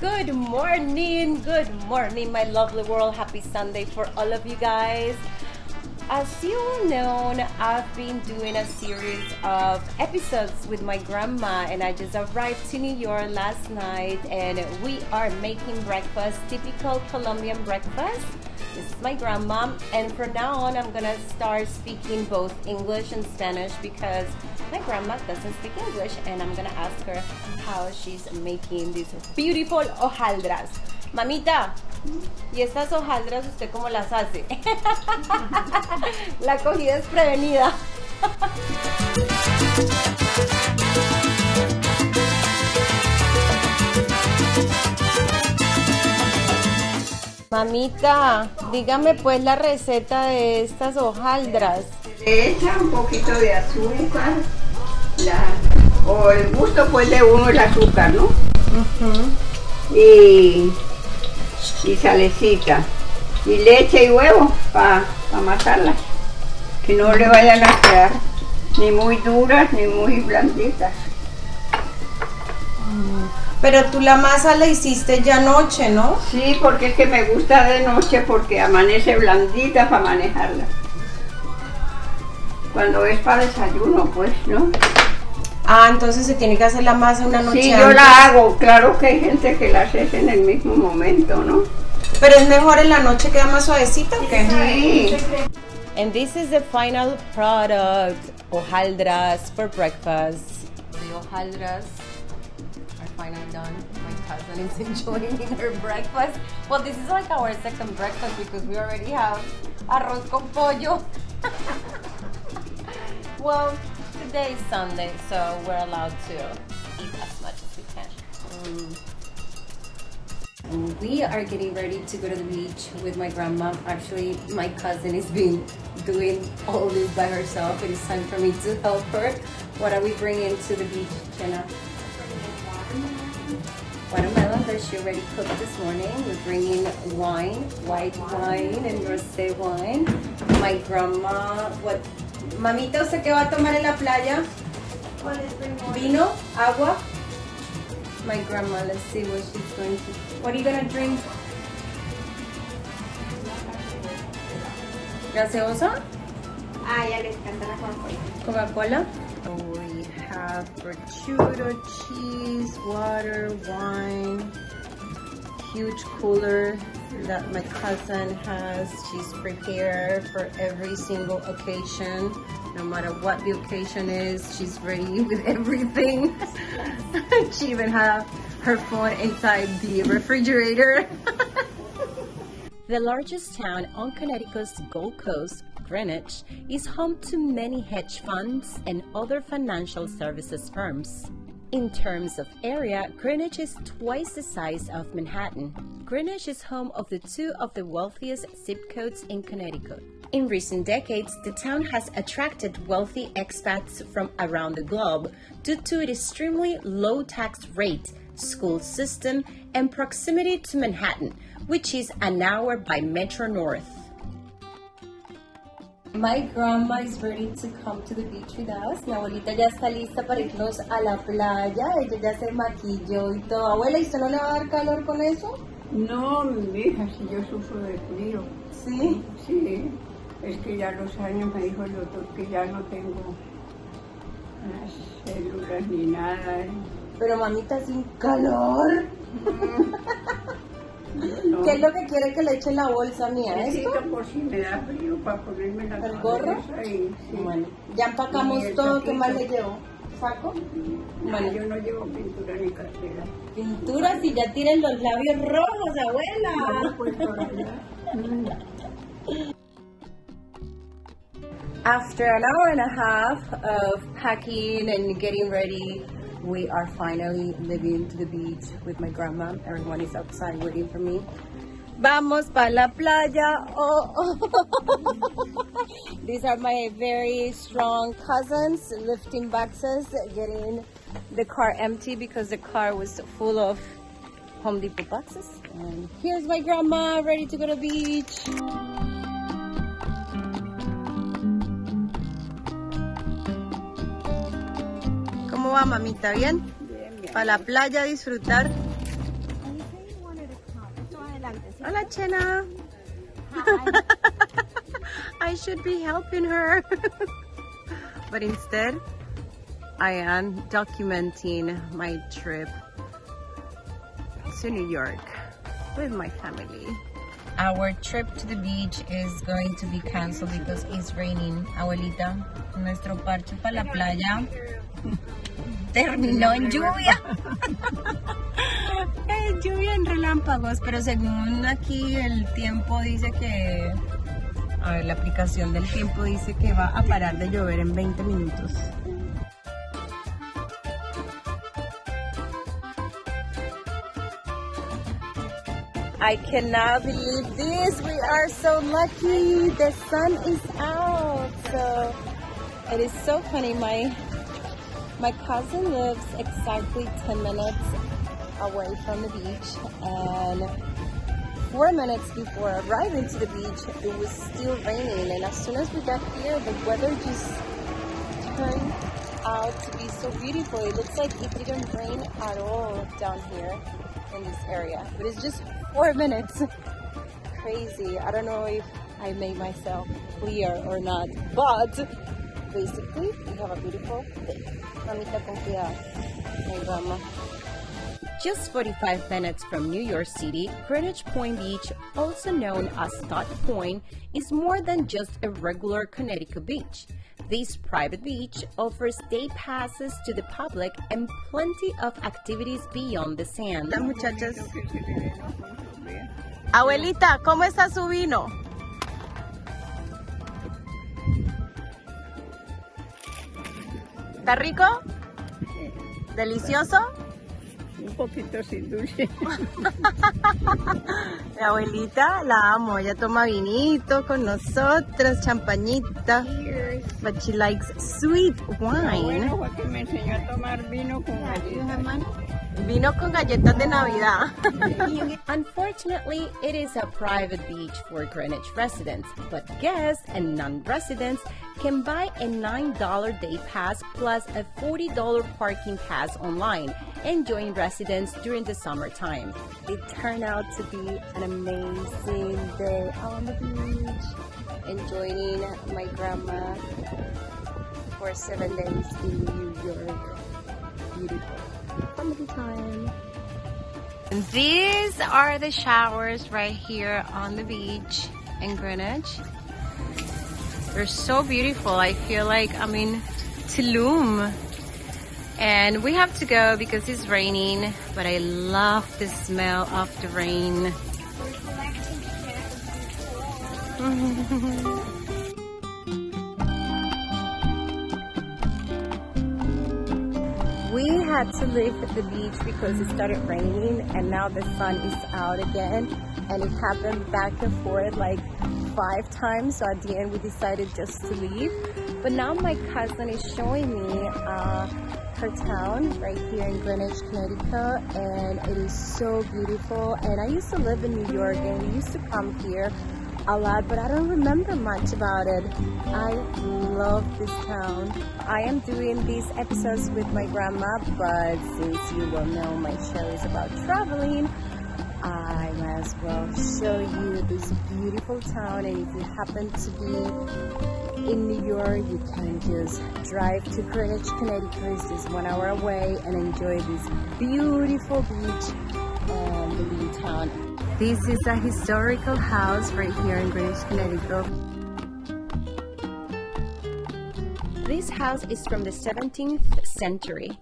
Good morning, my lovely world. Happy Sunday for all of you guys. As you all know, I've been doing a series of episodes with my grandma, and I just arrived to New York last night, and we are making breakfast, typical Colombian breakfast. This is my grandma, and from now on I'm gonna start speaking both English and Spanish because my grandma doesn't speak English, and I'm gonna ask her how she's making these beautiful hojaldras. Mamita, ¿y estas hojaldras usted cómo las hace? La cogí desprevenida. Mamita, dígame pues la receta de estas hojaldras. Le echa un poquito de azúcar, o el gusto pues de uno el azúcar, ¿no? Y salecita, y leche y huevo para amasarlas, que no le vayan a quedar ni muy duras ni muy blanditas. Pero tú la masa la hiciste ya anoche, ¿no? Sí, porque es que me gusta de noche porque amanece blandita para manejarla. Cuando es para desayuno, pues, ¿no? Ah, entonces se tiene que hacer la masa una noche sí, antes. Yo la hago. Claro que hay gente que la hace en el mismo momento, ¿no? Pero es mejor en la noche, queda más suavecita, ¿o qué? Sí. And this is the final product, hojaldras for breakfast. The hojaldras are finally done. My cousin is enjoying her breakfast. Well, this is like our second breakfast because we already have arroz con pollo. Well, today is Sunday, so we're allowed to eat as much as we can. And we are getting ready to go to the beach with my grandma. Actually, my cousin has been doing all this by herself. It is time for me to help her. What are we bringing to the beach, Jenna? Watermelon that she already cooked this morning. We're bringing wine, white wine and rosé wine. My grandma, what? Mamita, ¿usted qué va a tomar en la playa? Vino, agua. My grandma, let's see what she's going to. What are you gonna drink? ¿Gaseosa? Ah, ya les encanta la Coca-Cola. We have prosciutto, cheese, water, wine, huge cooler that my cousin has. She's prepared for every single occasion. No matter what the occasion is, she's ready with everything. She even has her phone inside the refrigerator. The largest town on Connecticut's Gold Coast, Greenwich, is home to many hedge funds and other financial services firms. In terms of area, Greenwich is twice the size of Manhattan. Greenwich is home of two of the wealthiest zip codes in Connecticut. In recent decades, the town has attracted wealthy expats from around the globe due to its extremely low tax rate, school system, and proximity to Manhattan, which is an hour by Metro North. My grandma is ready to come to the beach with us. Mi abuelita ya está lista para irnos a la playa. Ella ya se maquilló y todo. Abuela, ¿y usted no le va a dar calor con eso? No, mi hija, si yo sufro de frío. ¿Sí? Sí, es que ya los años me dijo el doctor que ya no tengo las células ni nada. Pero mamita, sin calor. No. ¿Qué es lo que quiere que le eche en la bolsa mía? Necesito ¿Esto? por si me da frío para ponerme la ¿El gorro? Sí. Bueno, ya empacamos todo. ¿Qué más le llevo? ¿Saco? No, Bueno. yo no llevo pintura ni cartera. Pintura, si ya tienen los labios rojos, abuela. No, pues por allá. After an hour and a half of packing and getting ready, we are finally leaving to the beach with my grandma. Everyone is outside waiting for me. Vamos pa la playa. Oh. These are my very strong cousins lifting boxes, getting the car empty because the car was full of Home Depot boxes. And here's my grandma ready to go to the beach. ¿Cómo va, mamita? ¿Bien? Bien, bien. Para la playa a disfrutar. Hola, Chena. I should be helping her. But instead, I am documenting my trip to New York with my family. Our trip to the beach is going to be canceled because it's raining. Abuelita, nuestro parche para la playa terminó en lluvia. Lluvia en relámpagos, pero según aquí el tiempo dice que... A ver, la aplicación del tiempo dice que va a parar de llover en 20 minutos. I cannot believe this. We are so lucky. The sun is out. So it is so funny. My cousin lives exactly 10 minutes away from the beach, and 4 minutes before arriving to the beach, it was still raining, and as soon as we got here, the weather just turned out to be so beautiful. It looks like it didn't rain at all down here in this area, but it's just 4 minutes. Crazy. I don't know if I made myself clear or not, but basically, we have a beautiful day. Mamita, con cuidado. Ay, vamos. Just 45 minutes from New York City, Greenwich Point Beach, also known as Todd Point, is more than just a regular Connecticut beach. This private beach offers day passes to the public and plenty of activities beyond the sand. Las muchachas. Abuelita, ¿cómo está su vino? ¿Está rico? ¿Delicioso? Un poquito sin dulce. Mi abuelita la amo, ella toma vinito con nosotros, champañita. Cheers. But she likes sweet wine. Bueno, fue que me enseñó a tomar vino con galletas. Vino con galletas de Navidad. Unfortunately, it is a private beach for Greenwich residents, but guests and non-residents can buy a $9 day pass plus a $40 parking pass online and join residents during the summertime. It turned out to be an amazing day on the beach, enjoying my grandma for 7 days in New York. Beautiful. Family time. And these are the showers right here on the beach in Greenwich. They're so beautiful. I feel like I'm in Tulum. And we have to go because it's raining, but I love the smell of the rain. We had to leave the beach because it started raining, and now the sun is out again, and it happened back and forth like 5 times, so at the end we decided just to leave. But now my cousin is showing me her town right here in Greenwich, Connecticut, and it is so beautiful. And I used to live in New York, and we used to come here a lot, but I don't remember much about it. I love this town. I am doing these episodes with my grandma, but since you will know my show is about traveling, I might as well show you this beautiful town. And if you happen to be in New York, you can just drive to Greenwich, Connecticut. It's just 1 hour away, and enjoy this beautiful beach and the little town. This is a historical house right here in Greenwich, Connecticut. This house is from the 17th century.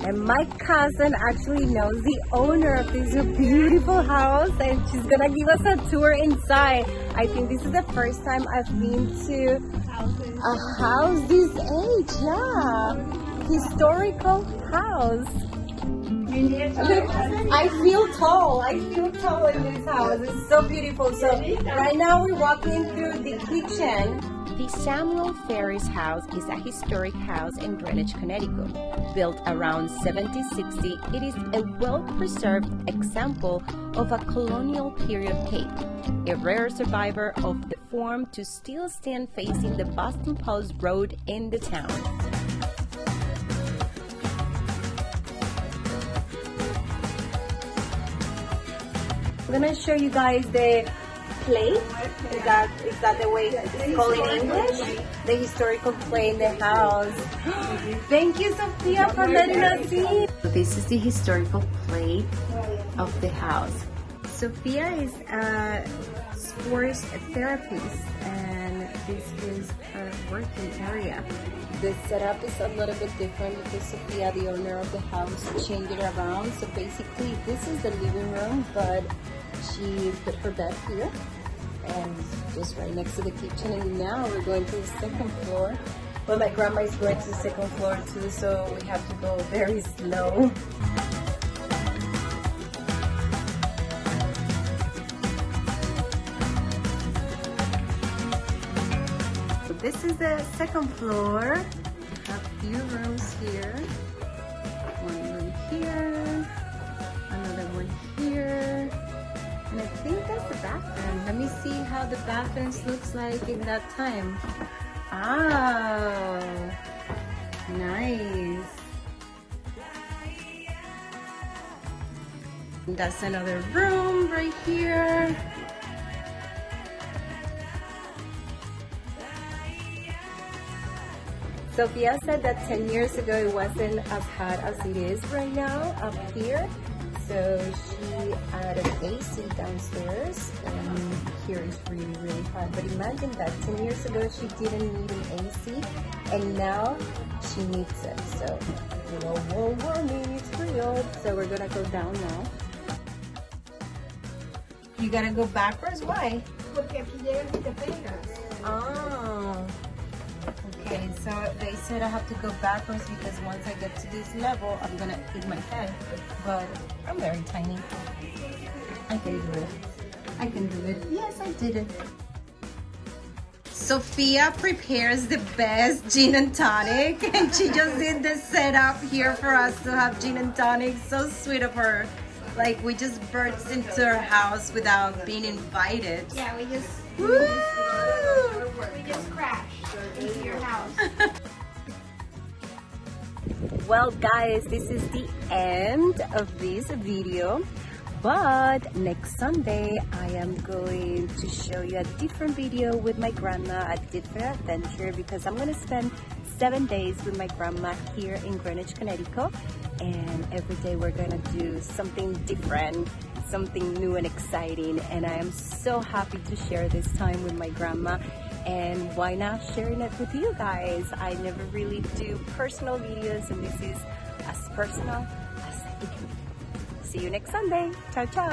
And my cousin actually knows the owner of this beautiful house, and she's gonna give us a tour inside. I think this is the first time I've been to a house this age. Yeah, historical house. I feel tall. I feel tall in this house. It's so beautiful. So right now we're walking through the kitchen. The Samuel Ferris House is a historic house in Greenwich, Connecticut. Built around 1760, it is a well-preserved example of a colonial period cape, a rare survivor of the form to still stand facing the Boston Post Road in the town. I'm gonna show you guys the plate. Is that the way it's called in English? The historical plate in the house. Thank you, Sophia, for letting us see. This is the historical plate of the house. Sophia is a sports therapist, and this is her working area. The setup is a little bit different because Sophia, the owner of the house, changed it around. So basically, this is the living room, but she put her bed here and just right next to the kitchen. And now we're going to the second floor. Well, my grandma is going to the second floor too, so we have to go very slow. So this is the second floor. We have a few rooms here. One room here, another one here. And I think that's the bathroom. Let me see how the bathrooms looks like in that time. Oh, nice. That's another room right here. Sophia said that 10 years ago it wasn't as hot as it is right now up here. So she added AC downstairs, and here is really, really hot. But imagine that 10 years ago she didn't need an AC, and now she needs it. So, global warming is real. So we're gonna go down now. You gotta go backwards? Why? Porque aquí llegas y te pegas. Oh. Okay, so they said I have to go backwards because once I get to this level, I'm gonna hit my head. But I'm very tiny. I can do it. I can do it. Yes, I did it. Sophia prepares the best gin and tonic, and she just did the setup here for us to have gin and tonic. So sweet of her. Like, we just burst into her house without being invited. Yeah, we just crashed into your house. Well, guys, this is the end of this video. But next Sunday, I am going to show you a different video with my grandma, a different adventure, because I'm going to spend 7 days with my grandma here in Greenwich, Connecticut. And every day we're going to do something different, something new and exciting. And I am so happy to share this time with my grandma. And why not sharing it with you guys? I never really do personal videos, and this is as personal as it can be. See you next Sunday. Ciao, ciao.